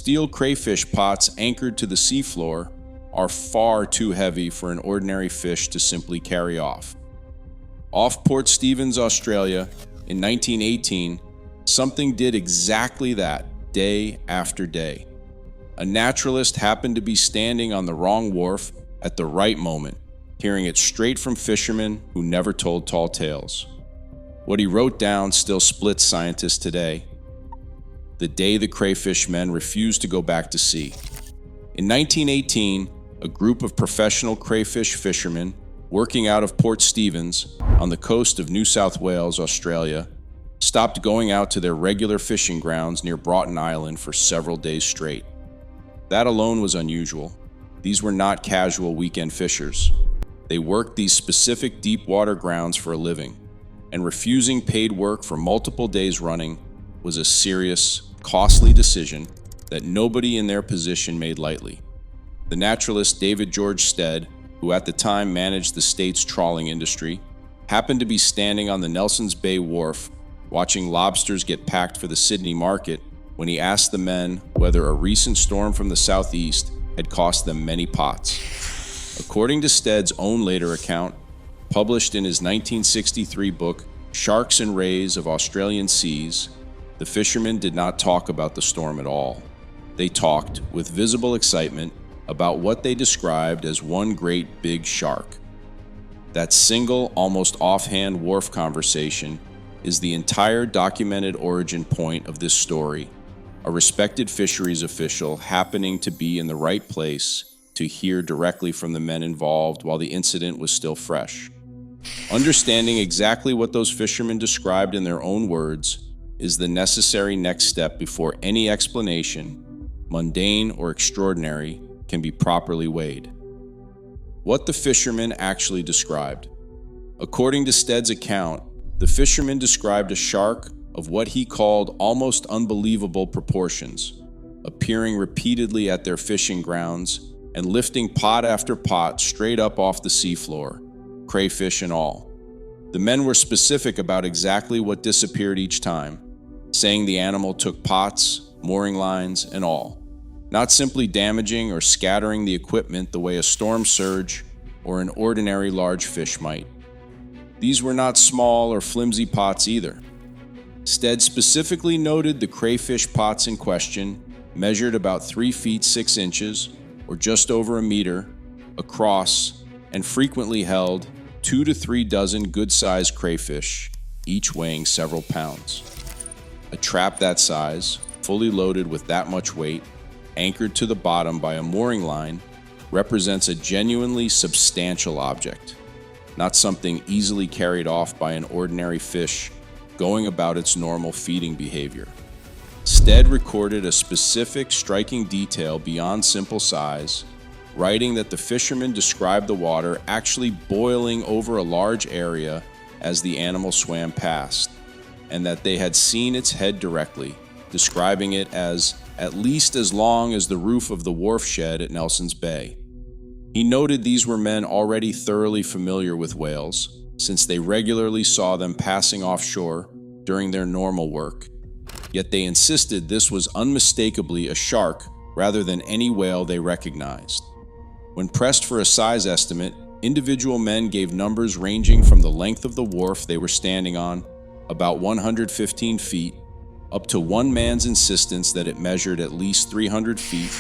Steel crayfish pots anchored to the seafloor are far too heavy for an ordinary fish to simply carry off. Off Port Stephens, Australia, in 1918, something did exactly that day after day. A naturalist happened to be standing on the wrong wharf at the right moment, hearing it straight from fishermen who never told tall tales. What he wrote down still splits scientists today. The day the crayfish men refused to go back to sea. In 1918, a group of professional crayfish fishermen working out of Port Stephens on the coast of New South Wales, Australia, stopped going out to their regular fishing grounds near Broughton Island for several days straight. That alone was unusual. These were not casual weekend fishers. They worked these specific deep water grounds for a living, and refusing paid work for multiple days running was a serious, costly decision that nobody in their position made lightly. The naturalist David George Stead, who at the time managed the state's trawling industry, happened to be standing on the Nelson's Bay wharf watching lobsters get packed for the Sydney market when he asked the men whether a recent storm from the southeast had cost them many pots. According to Stead's own later account, published in his 1963 book, Sharks and Rays of Australian Seas, the fishermen did not talk about the storm at all. They talked, with visible excitement, about what they described as one great big shark. That single, almost offhand wharf conversation is the entire documented origin point of this story, a respected fisheries official happening to be in the right place to hear directly from the men involved while the incident was still fresh. Understanding exactly what those fishermen described in their own words is the necessary next step before any explanation, mundane or extraordinary, can be properly weighed. What the fishermen actually described. According to Stead's account, the fisherman described a shark of what he called almost unbelievable proportions, appearing repeatedly at their fishing grounds and lifting pot after pot straight up off the seafloor, crayfish and all. The men were specific about exactly what disappeared each time, saying the animal took pots, mooring lines, and all, not simply damaging or scattering the equipment the way a storm surge or an ordinary large fish might. These were not small or flimsy pots either. Stead specifically noted the crayfish pots in question measured about 3 feet 6 inches, or just over a meter, across, and frequently held 2 to 3 dozen good-sized crayfish, each weighing several pounds. A trap that size, fully loaded with that much weight, anchored to the bottom by a mooring line, represents a genuinely substantial object, not something easily carried off by an ordinary fish going about its normal feeding behavior. Stead recorded a specific, striking detail beyond simple size, writing that the fishermen described the water actually boiling over a large area as the animal swam past, and that they had seen its head directly, describing it as at least as long as the roof of the wharf shed at Nelson's Bay. He noted these were men already thoroughly familiar with whales, since they regularly saw them passing offshore during their normal work. Yet they insisted this was unmistakably a shark rather than any whale they recognized. When pressed for a size estimate, individual men gave numbers ranging from the length of the wharf they were standing on, about 115 feet, up to one man's insistence that it measured at least 300 feet.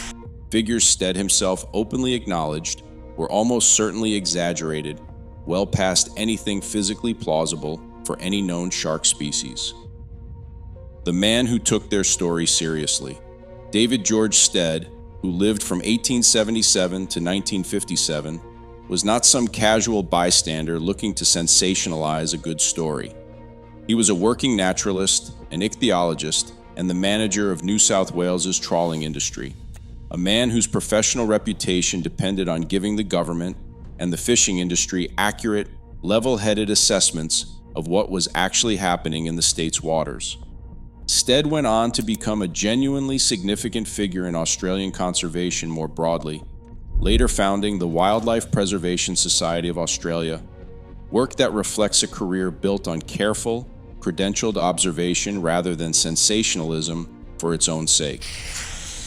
Figures Stead himself openly acknowledged were almost certainly exaggerated, well past anything physically plausible for any known shark species. The man who took their story seriously, David George Stead, who lived from 1877 to 1957, was not some casual bystander looking to sensationalize a good story. He was a working naturalist, an ichthyologist, and the manager of New South Wales's trawling industry, a man whose professional reputation depended on giving the government and the fishing industry accurate, level-headed assessments of what was actually happening in the state's waters. Stead went on to become a genuinely significant figure in Australian conservation more broadly, later founding the Wildlife Preservation Society of Australia, work that reflects a career built on careful, credentialed observation rather than sensationalism for its own sake.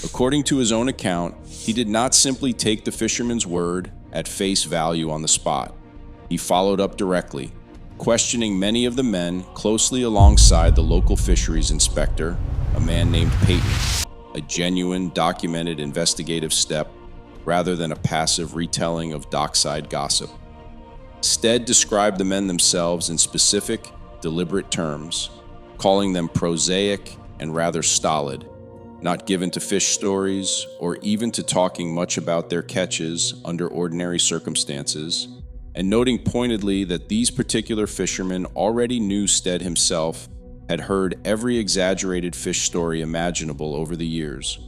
According to his own account, he did not simply take the fisherman's word at face value on the spot. He followed up directly, questioning many of the men closely alongside the local fisheries inspector, a man named Peyton, a genuine, documented investigative step rather than a passive retelling of dockside gossip. Stead described the men themselves in specific, deliberate terms, calling them prosaic and rather stolid, not given to fish stories or even to talking much about their catches under ordinary circumstances, and noting pointedly that these particular fishermen already knew Stead himself had heard every exaggerated fish story imaginable over the years,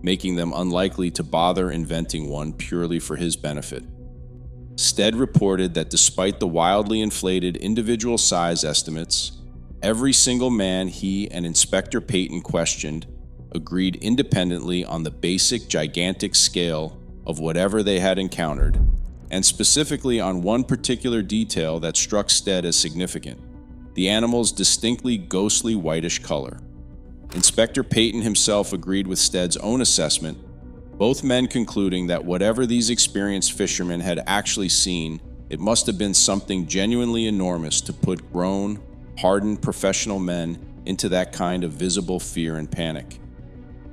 making them unlikely to bother inventing one purely for his benefit. Stead reported that despite the wildly inflated individual size estimates, every single man he and Inspector Peyton questioned agreed independently on the basic gigantic scale of whatever they had encountered, and specifically on one particular detail that struck Stead as significant: the animal's distinctly ghostly whitish color. Inspector Peyton himself agreed with Stead's own assessment, both men concluding that whatever these experienced fishermen had actually seen, it must have been something genuinely enormous to put grown, hardened professional men into that kind of visible fear and panic.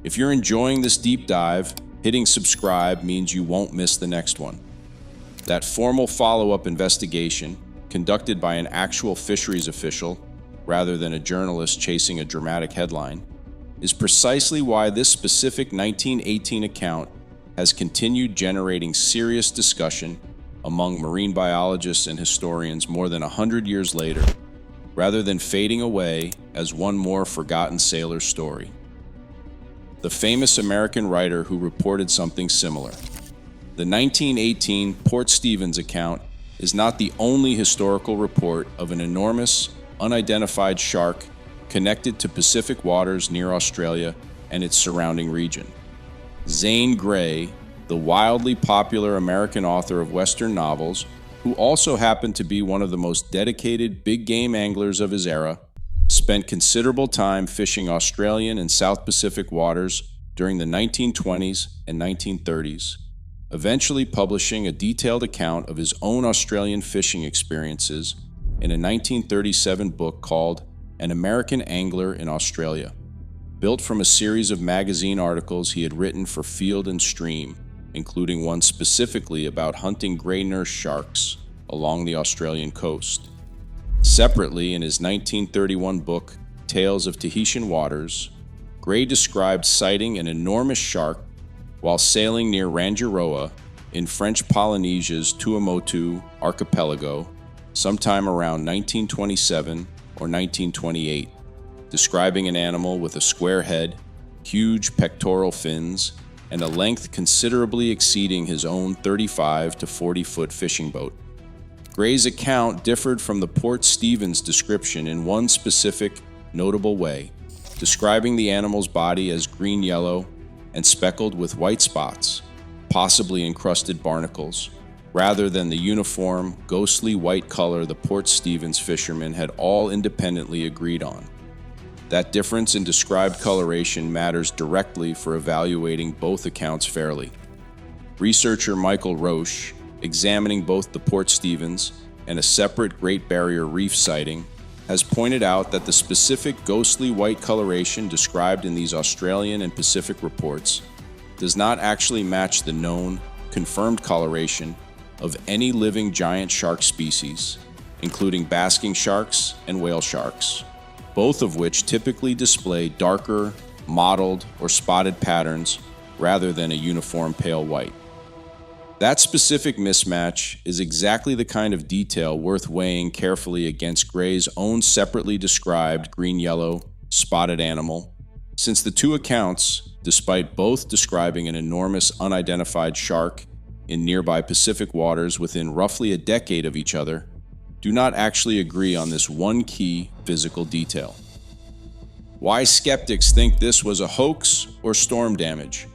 If you're enjoying this deep dive, hitting subscribe means you won't miss the next one. That formal follow-up investigation, conducted by an actual fisheries official rather than a journalist chasing a dramatic headline, is precisely why this specific 1918 account has continued generating serious discussion among marine biologists and historians more than 100 years later, rather than fading away as one more forgotten sailor's story. The famous American writer who reported something similar. The 1918 Port Stevens account is not the only historical report of an enormous, unidentified shark connected to Pacific waters near Australia and its surrounding region. Zane Grey, the wildly popular American author of Western novels, who also happened to be one of the most dedicated big game anglers of his era, spent considerable time fishing Australian and South Pacific waters during the 1920s and 1930s, eventually publishing a detailed account of his own Australian fishing experiences in a 1937 book called An American Angler in Australia, built from a series of magazine articles he had written for Field and Stream, including one specifically about hunting gray nurse sharks along the Australian coast. Separately, in his 1931 book, Tales of Tahitian Waters, Gray described sighting an enormous shark while sailing near Rangiroa in French Polynesia's Tuamotu archipelago sometime around 1927 or 1928, describing an animal with a square head, huge pectoral fins, and a length considerably exceeding his own 35 to 40-foot fishing boat. Gray's account differed from the Port Stevens description in one specific, notable way, describing the animal's body as green-yellow and speckled with white spots, possibly encrusted barnacles, rather than the uniform, ghostly white color the Port Stevens fishermen had all independently agreed on. That difference in described coloration matters directly for evaluating both accounts fairly. Researcher Michael Roche, examining both the Port Stevens and a separate Great Barrier Reef sighting, has pointed out that the specific ghostly white coloration described in these Australian and Pacific reports does not actually match the known, confirmed coloration of any living giant shark species, including basking sharks and whale sharks, both of which typically display darker, mottled, or spotted patterns rather than a uniform pale white. That specific mismatch is exactly the kind of detail worth weighing carefully against Gray's own separately described green-yellow, spotted animal, since the two accounts, despite both describing an enormous unidentified shark in nearby Pacific waters within roughly a decade of each other, do not actually agree on this one key physical detail. Why skeptics think this was a hoax or storm damage?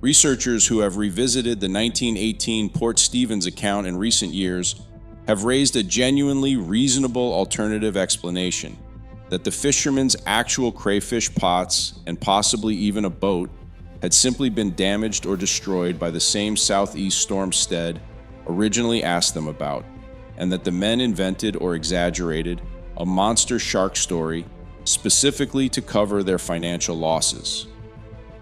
Researchers who have revisited the 1918 Port Stevens account in recent years have raised a genuinely reasonable alternative explanation that the fishermen's actual crayfish pots and possibly even a boat had simply been damaged or destroyed by the same southeast storm Stead originally asked them about, and that the men invented or exaggerated a monster shark story specifically to cover their financial losses.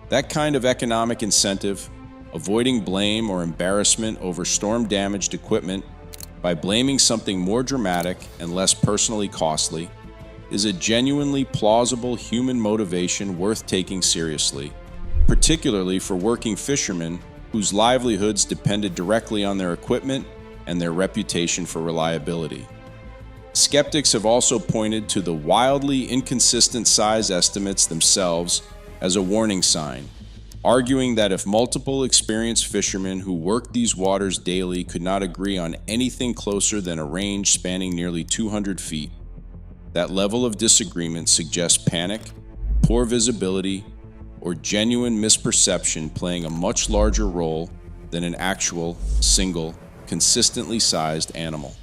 That kind of economic incentive, avoiding blame or embarrassment over storm-damaged equipment by blaming something more dramatic and less personally costly, is a genuinely plausible human motivation worth taking seriously, particularly for working fishermen whose livelihoods depended directly on their equipment and their reputation for reliability. Skeptics have also pointed to the wildly inconsistent size estimates themselves as a warning sign, arguing that if multiple experienced fishermen who worked these waters daily could not agree on anything closer than a range spanning nearly 200 feet, that level of disagreement suggests panic, poor visibility, or genuine misperception playing a much larger role than an actual, single, consistently sized animal.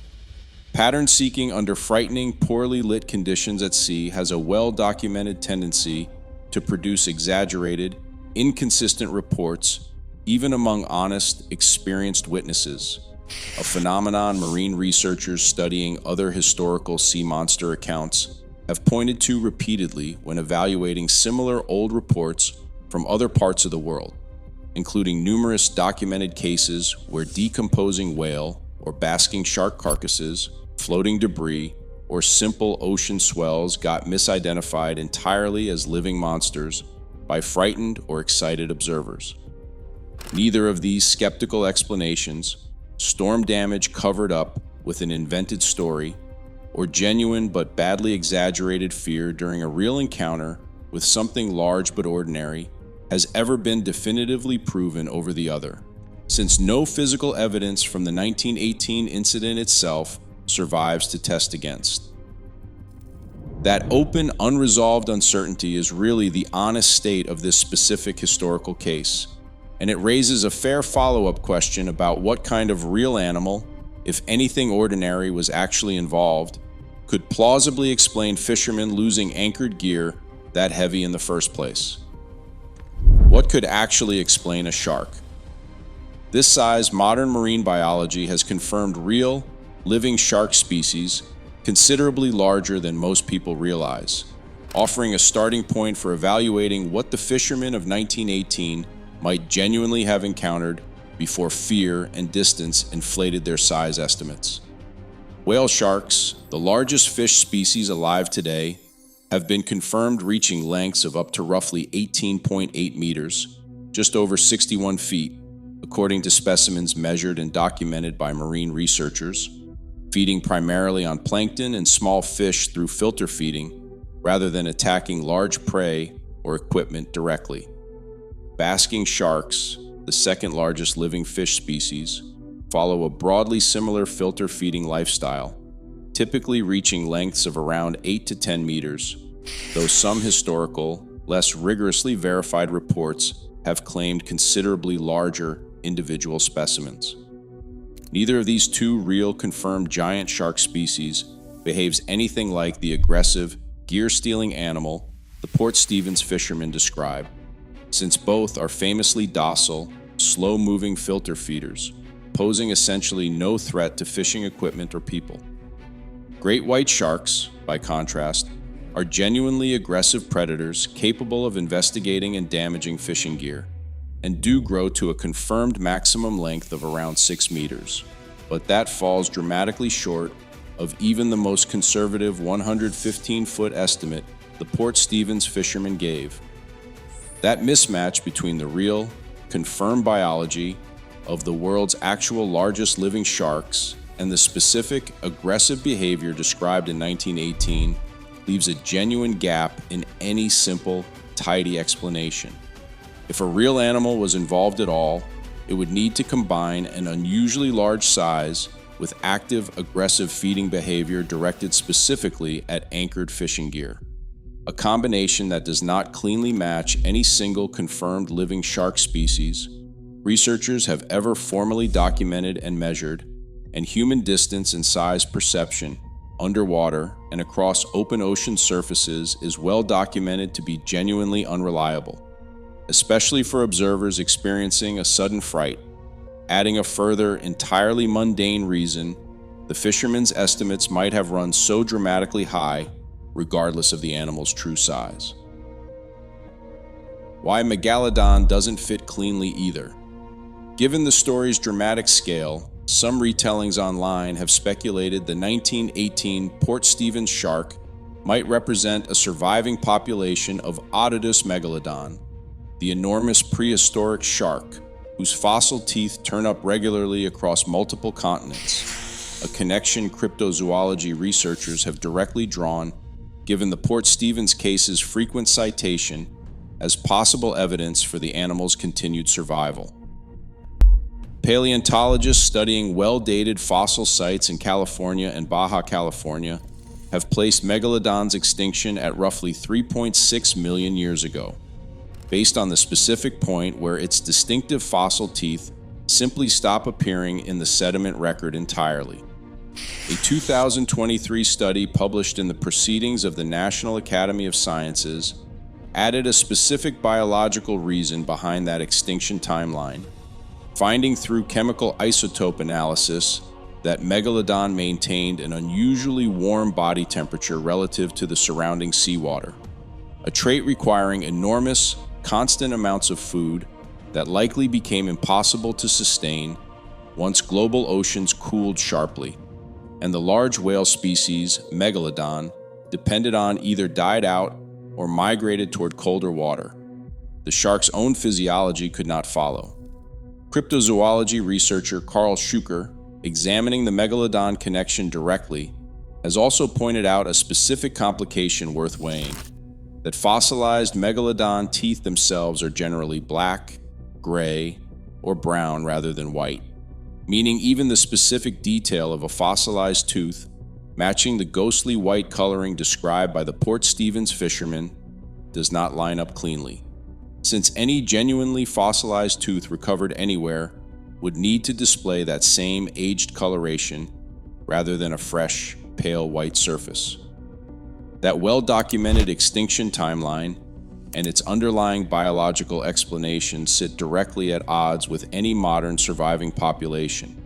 Pattern seeking under frightening, poorly lit conditions at sea has a well-documented tendency to produce exaggerated, inconsistent reports, even among honest, experienced witnesses, a phenomenon marine researchers studying other historical sea monster accounts have pointed to repeatedly when evaluating similar old reports from other parts of the world, including numerous documented cases where decomposing whale or basking shark carcasses, floating debris, or simple ocean swells got misidentified entirely as living monsters by frightened or excited observers. Neither of these skeptical explanations, storm damage covered up with an invented story, or genuine but badly exaggerated fear during a real encounter with something large but ordinary, has ever been definitively proven over the other, since no physical evidence from the 1918 incident itself survives to test against. That open, unresolved uncertainty is really the honest state of this specific historical case, and it raises a fair follow-up question about what kind of real animal, if anything ordinary was actually involved, could plausibly explain fishermen losing anchored gear that heavy in the first place. What could actually explain a shark? This size, modern marine biology has confirmed real, living shark species considerably larger than most people realize, offering a starting point for evaluating what the fishermen of 1918 might genuinely have encountered before fear and distance inflated their size estimates. Whale sharks, the largest fish species alive today, have been confirmed reaching lengths of up to roughly 18.8 meters, just over 61 feet, according to specimens measured and documented by marine researchers, feeding primarily on plankton and small fish through filter feeding, rather than attacking large prey or equipment directly. Basking sharks, the second largest living fish species, follow a broadly similar filter feeding lifestyle, typically reaching lengths of around 8 to 10 meters, though some historical, less rigorously verified reports have claimed considerably larger individual specimens. Neither of these two real confirmed giant shark species behaves anything like the aggressive, gear-stealing animal the Port Stevens fishermen describe, since both are famously docile, slow-moving filter feeders, posing essentially no threat to fishing equipment or people. Great white sharks, by contrast, are genuinely aggressive predators capable of investigating and damaging fishing gear, and do grow to a confirmed maximum length of around 6 meters, but that falls dramatically short of even the most conservative 115-foot estimate the Port Stevens fishermen gave. That mismatch between the real, confirmed biology of the world's actual largest living sharks and the specific, aggressive behavior described in 1918 leaves a genuine gap in any simple, tidy explanation. If a real animal was involved at all, it would need to combine an unusually large size with active, aggressive feeding behavior directed specifically at anchored fishing gear, a combination that does not cleanly match any single confirmed living shark species researchers have ever formally documented and measured, and human distance and size perception underwater and across open ocean surfaces is well documented to be genuinely unreliable. especially for observers experiencing a sudden fright. Adding a further, entirely mundane reason, the fishermen's estimates might have run so dramatically high, regardless of the animal's true size. Why megalodon doesn't fit cleanly either. Given the story's dramatic scale, some retellings online have speculated the 1918 Port Stevens shark might represent a surviving population of Otodus megalodon, the enormous prehistoric shark whose fossil teeth turn up regularly across multiple continents, a connection cryptozoology researchers have directly drawn given the Port Stevens case's frequent citation as possible evidence for the animal's continued survival. Paleontologists studying well-dated fossil sites in California and Baja California have placed megalodon's extinction at roughly 3.6 million years ago, based on the specific point where its distinctive fossil teeth simply stop appearing in the sediment record entirely. A 2023 study published in the Proceedings of the National Academy of Sciences added a specific biological reason behind that extinction timeline, finding through chemical isotope analysis that megalodon maintained an unusually warm body temperature relative to the surrounding seawater, a trait requiring enormous, constant amounts of food that likely became impossible to sustain once global oceans cooled sharply, and the large whale species, megalodon, depended on either died out or migrated toward colder water. The shark's own physiology could not follow. Cryptozoology researcher Carl Schuker, examining the megalodon connection directly, has also pointed out a specific complication worth weighing: that fossilized megalodon teeth themselves are generally black, gray, or brown rather than white, meaning even the specific detail of a fossilized tooth matching the ghostly white coloring described by the Port Stevens fishermen does not line up cleanly, since any genuinely fossilized tooth recovered anywhere would need to display that same aged coloration rather than a fresh, pale white surface. That well-documented extinction timeline and its underlying biological explanation sit directly at odds with any modern surviving population,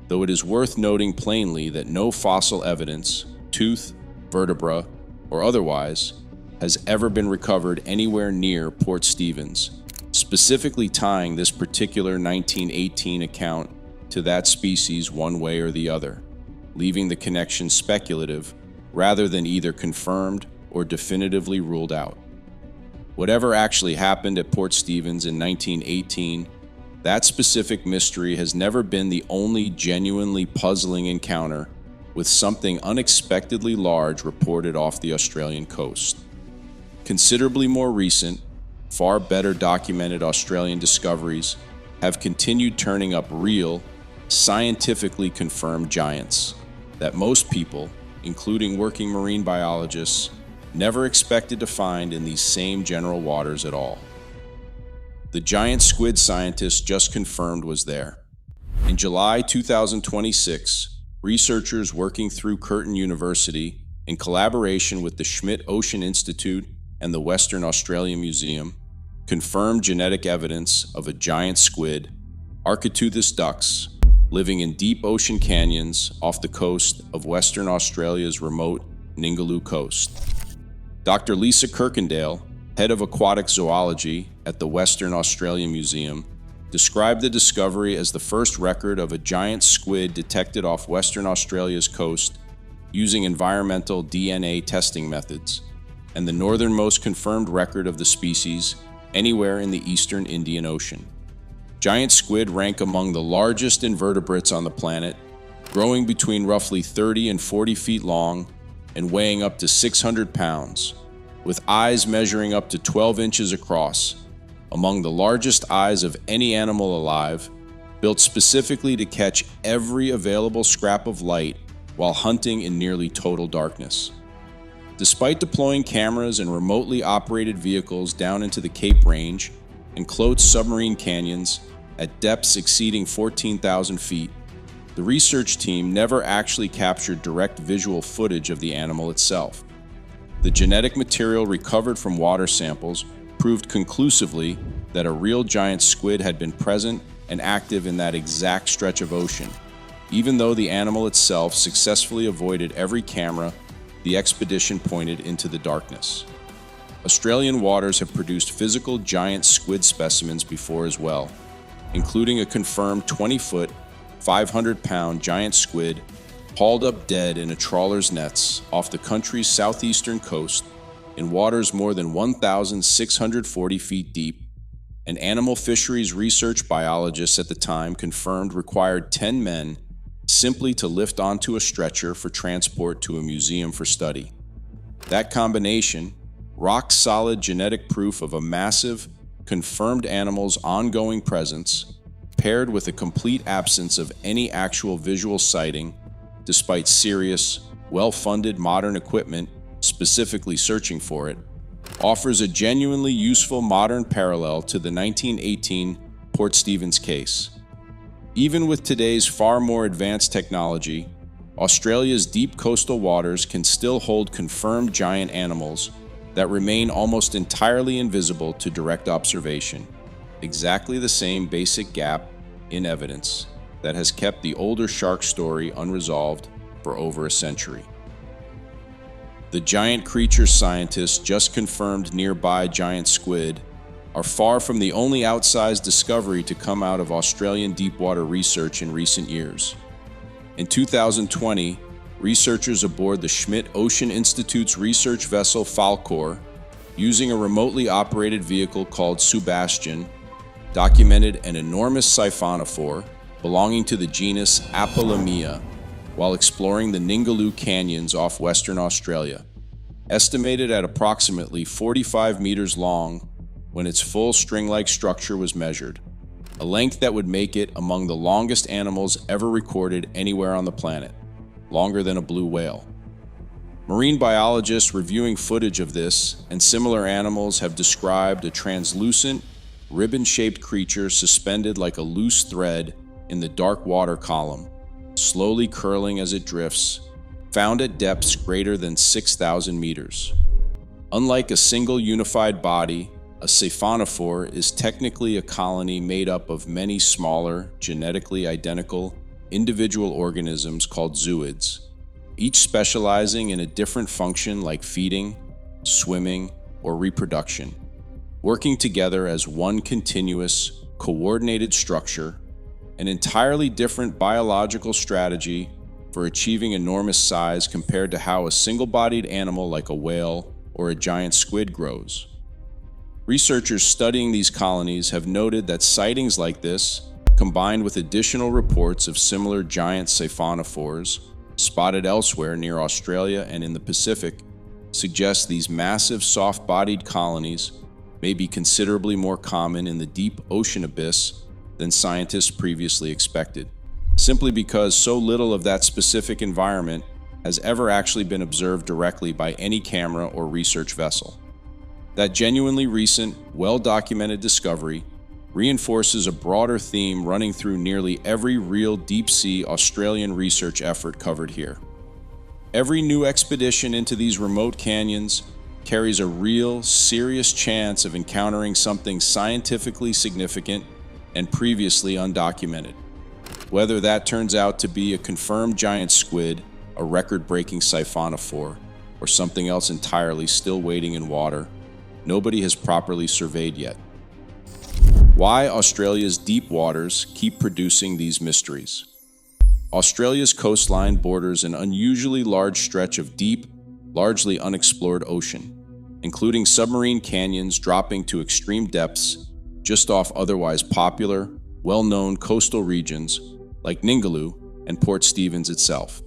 though it is worth noting plainly that no fossil evidence, tooth, vertebra, or otherwise, has ever been recovered anywhere near Port Stevens, specifically tying this particular 1918 account to that species one way or the other, leaving the connection speculative rather than either confirmed or definitively ruled out. Whatever actually happened at Port Stevens in 1918, that specific mystery has never been the only genuinely puzzling encounter with something unexpectedly large reported off the Australian coast. Considerably more recent, far better documented Australian discoveries have continued turning up real, scientifically confirmed giants that most people, including working marine biologists, never expected to find in these same general waters at all. The giant squid scientists just confirmed was there. In July 2026, researchers working through Curtin University, in collaboration with the Schmidt Ocean Institute and the Western Australia Museum, confirmed genetic evidence of a giant squid, Architeuthis dux, living in deep ocean canyons off the coast of Western Australia's remote Ningaloo coast. Dr. Lisa Kirkendale, head of aquatic zoology at the Western Australia Museum, described the discovery as the first record of a giant squid detected off Western Australia's coast using environmental DNA testing methods, and the northernmost confirmed record of the species anywhere in the eastern Indian Ocean. Giant squid rank among the largest invertebrates on the planet, growing between roughly 30 and 40 feet long and weighing up to 600 pounds, with eyes measuring up to 12 inches across, among the largest eyes of any animal alive, built specifically to catch every available scrap of light while hunting in nearly total darkness. Despite deploying cameras and remotely operated vehicles down into the Cape Range and closed submarine canyons at depths exceeding 14,000 feet, the research team never actually captured direct visual footage of the animal itself. The genetic material recovered from water samples proved conclusively that a real giant squid had been present and active in that exact stretch of ocean. Even though the animal itself successfully avoided every camera, the expedition pointed into the darkness. Australian waters have produced physical giant squid specimens before as well, including a confirmed 20-foot, 500-pound giant squid hauled up dead in a trawler's nets off the country's southeastern coast in waters more than 1,640 feet deep. And animal fisheries research biologists at the time confirmed required 10 men simply to lift onto a stretcher for transport to a museum for study. That combination, rock-solid genetic proof of a massive, confirmed animal's ongoing presence, paired with a complete absence of any actual visual sighting, despite serious, well-funded modern equipment specifically searching for it, offers a genuinely useful modern parallel to the 1918 Port Stephens case. Even with today's far more advanced technology, Australia's deep coastal waters can still hold confirmed giant animals that remain almost entirely invisible to direct observation. Exactly the same basic gap in evidence that has kept the older shark story unresolved for over a century. The giant creature scientists just confirmed nearby giant squid are far from the only outsized discovery to come out of Australian deepwater research in recent years. In 2020, researchers aboard the Schmidt Ocean Institute's research vessel Falkor, using a remotely operated vehicle called Sebastian, documented an enormous siphonophore belonging to the genus Apolemia while exploring the Ningaloo Canyons off Western Australia. Estimated at approximately 45 meters long when its full string-like structure was measured, a length that would make it among the longest animals ever recorded anywhere on the planet, longer than a blue whale. Marine biologists reviewing footage of this and similar animals have described a translucent, ribbon-shaped creature suspended like a loose thread in the dark water column, slowly curling as it drifts, found at depths greater than 6,000 meters. Unlike a single unified body, a siphonophore is technically a colony made up of many smaller, genetically identical, individual organisms called zooids, each specializing in a different function like feeding, swimming, or reproduction, working together as one continuous, coordinated structure, an entirely different biological strategy for achieving enormous size compared to how a single-bodied animal like a whale or a giant squid grows. Researchers studying these colonies have noted that sightings like this, combined with additional reports of similar giant siphonophores spotted elsewhere near Australia and in the Pacific, suggest these massive soft-bodied colonies may be considerably more common in the deep ocean abyss than scientists previously expected, simply because so little of that specific environment has ever actually been observed directly by any camera or research vessel. That genuinely recent, well-documented discovery reinforces a broader theme running through nearly every real deep-sea Australian research effort covered here. Every new expedition into these remote canyons carries a real, serious chance of encountering something scientifically significant and previously undocumented. Whether that turns out to be a confirmed giant squid, a record-breaking siphonophore, or something else entirely still waiting in water, nobody has properly surveyed yet. Why Australia's deep waters keep producing these mysteries. Australia's coastline borders an unusually large stretch of deep, largely unexplored ocean, including submarine canyons dropping to extreme depths just off otherwise popular, well-known coastal regions like Ningaloo and Port Stephens itself.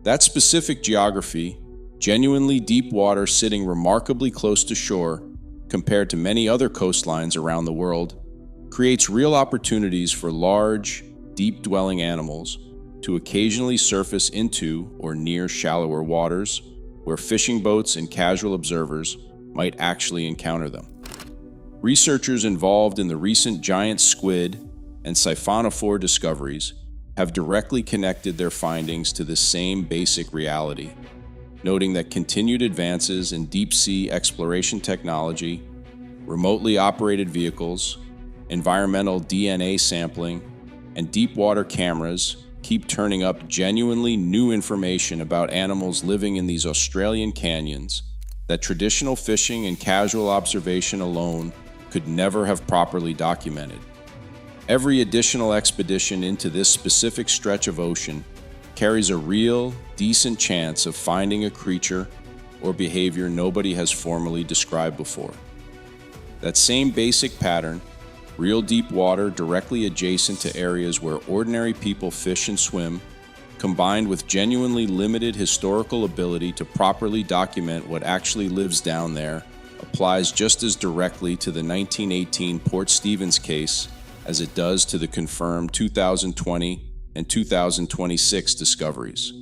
That specific geography, genuinely deep water sitting remarkably close to shore compared to many other coastlines around the world, creates real opportunities for large, deep-dwelling animals to occasionally surface into or near shallower waters where fishing boats and casual observers might actually encounter them. Researchers involved in the recent giant squid and siphonophore discoveries have directly connected their findings to this same basic reality, noting that continued advances in deep-sea exploration technology remotely operated vehicles, environmental DNA sampling, and deep water cameras keep turning up genuinely new information about animals living in these Australian canyons that traditional fishing and casual observation alone could never have properly documented. Every additional expedition into this specific stretch of ocean carries a real, decent chance of finding a creature or behavior nobody has formally described before. That same basic pattern, real deep water directly adjacent to areas where ordinary people fish and swim, combined with genuinely limited historical ability to properly document what actually lives down there, applies just as directly to the 1918 Port Stephens case as it does to the confirmed 2020 and 2026 discoveries.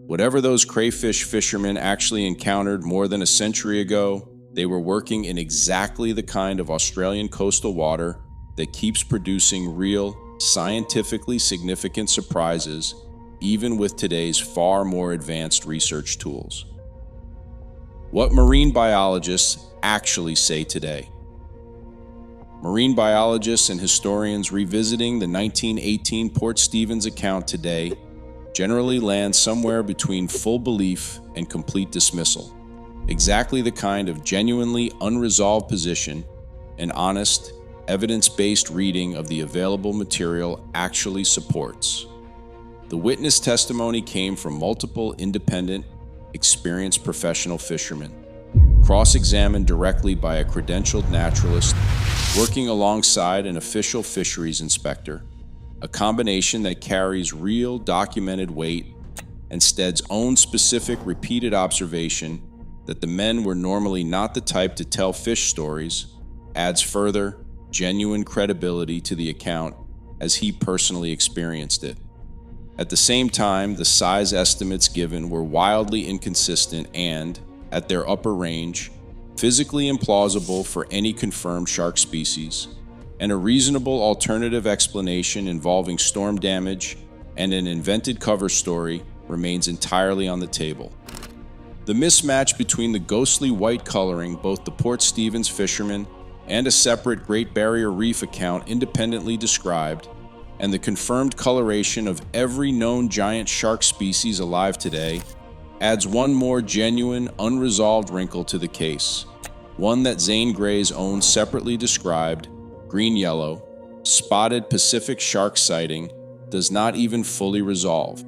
Whatever those crayfish fishermen actually encountered more than a century ago, they were working in exactly the kind of Australian coastal water that keeps producing real, scientifically significant surprises, even with today's far more advanced research tools. What marine biologists actually say today. Marine biologists and historians revisiting the 1918 Port Stephens account today generally land somewhere between full belief and complete dismissal. Exactly the kind of genuinely unresolved position an honest, evidence-based reading of the available material actually supports. The witness testimony came from multiple independent, experienced professional fishermen, cross-examined directly by a credentialed naturalist working alongside an official fisheries inspector, a combination that carries real documented weight, and Stead's own specific repeated observation that the men were normally not the type to tell fish stories adds further, genuine credibility to the account as he personally experienced it. At the same time, the size estimates given were wildly inconsistent and, at their upper range, physically implausible for any confirmed shark species, and a reasonable alternative explanation involving storm damage and an invented cover story remains entirely on the table. The mismatch between the ghostly white coloring both the Port Stephens fishermen and a separate Great Barrier Reef account independently described, and the confirmed coloration of every known giant shark species alive today, adds one more genuine, unresolved wrinkle to the case, one that Zane Grey's own separately described, green-yellow, spotted Pacific shark sighting does not even fully resolve,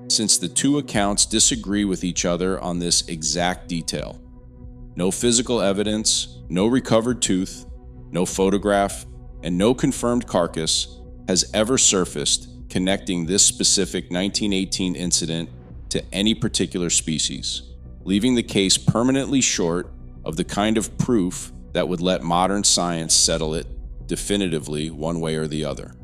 since the two accounts disagree with each other on this exact detail. No physical evidence, no recovered tooth, no photograph, and no confirmed carcass has ever surfaced connecting this specific 1918 incident to any particular species, leaving the case permanently short of the kind of proof that would let modern science settle it definitively one way or the other.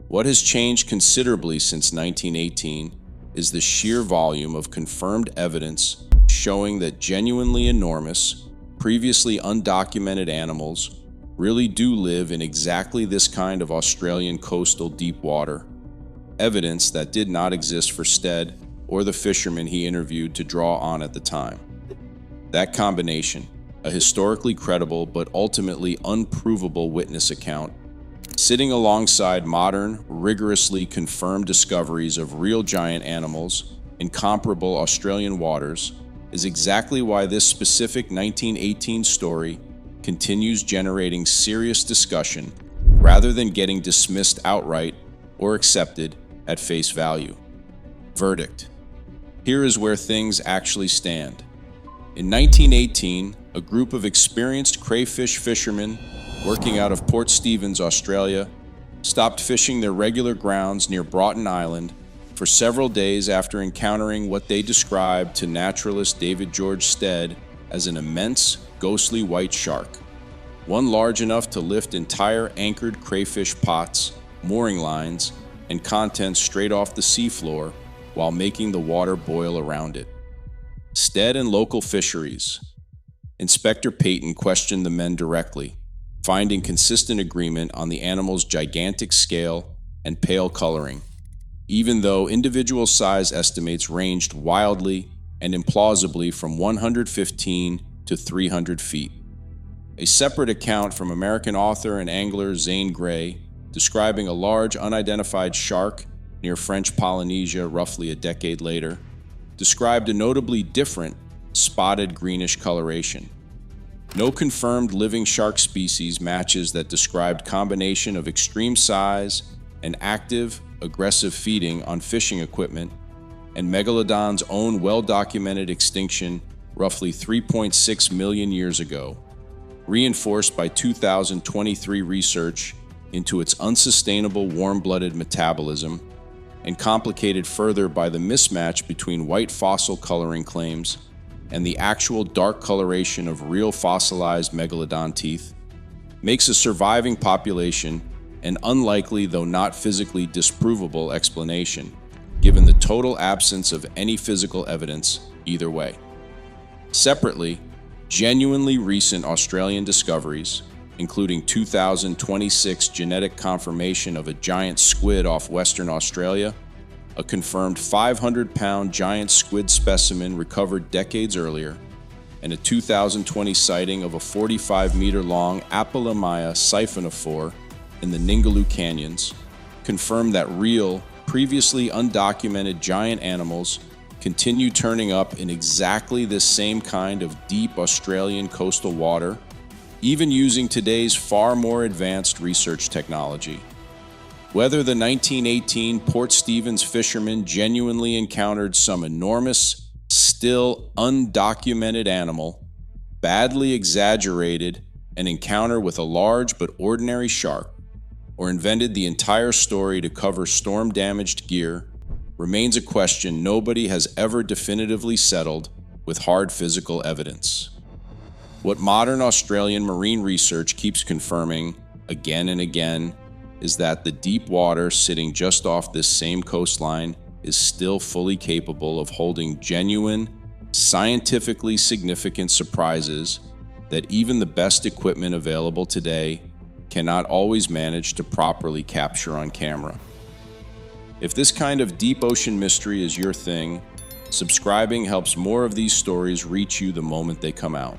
What has changed considerably since 1918 is the sheer volume of confirmed evidence showing that genuinely enormous, previously undocumented animals really do live in exactly this kind of Australian coastal deep water, evidence that did not exist for Stead or the fishermen he interviewed to draw on at the time. That combination, a historically credible but ultimately unprovable witness account, sitting alongside modern, rigorously confirmed discoveries of real giant animals in comparable Australian waters, is exactly why this specific 1918 story continues generating serious discussion rather than getting dismissed outright or accepted at face value. Verdict. Here is where things actually stand. In 1918, a group of experienced crayfish fishermen working out of Port Stephens, Australia, stopped fishing their regular grounds near Broughton Island for several days after encountering what they described to naturalist David George Stead as an immense, ghostly white shark, one large enough to lift entire anchored crayfish pots, mooring lines, and contents straight off the seafloor while making the water boil around it. Stead and local fisheries. Inspector Payton questioned the men directly, finding consistent agreement on the animal's gigantic scale and pale coloring, even though individual size estimates ranged wildly and implausibly from 115 to 300 feet. A separate account from American author and angler Zane Grey, describing a large unidentified shark near French Polynesia roughly a decade later, described a notably different, spotted greenish coloration. No confirmed living shark species matches that described combination of extreme size and active, aggressive feeding on fishing equipment, and megalodon's own well-documented extinction roughly 3.6 million years ago, reinforced by 2023 research into its unsustainable warm-blooded metabolism, and complicated further by the mismatch between white fossil coloring claims and the actual dark coloration of real fossilized megalodon teeth, makes a surviving population an unlikely, though not physically disprovable, explanation, given the total absence of any physical evidence either way. Separately, genuinely recent Australian discoveries, including 2026 genetic confirmation of a giant squid off Western Australia, a confirmed 500-pound giant squid specimen recovered decades earlier, and a 2020 sighting of a 45-meter-long Apolemia siphonophore in the Ningaloo Canyons, confirmed that real, previously undocumented giant animals continue turning up in exactly this same kind of deep Australian coastal water, even using today's far more advanced research technology. Whether the 1918 Port Stephens fishermen genuinely encountered some enormous, still undocumented animal, badly exaggerated an encounter with a large but ordinary shark, or invented the entire story to cover storm-damaged gear, remains a question nobody has ever definitively settled with hard physical evidence. What modern Australian marine research keeps confirming again and again is that the deep water sitting just off this same coastline is still fully capable of holding genuine, scientifically significant surprises that even the best equipment available today cannot always manage to properly capture on camera. If this kind of deep ocean mystery is your thing, subscribing helps more of these stories reach you the moment they come out.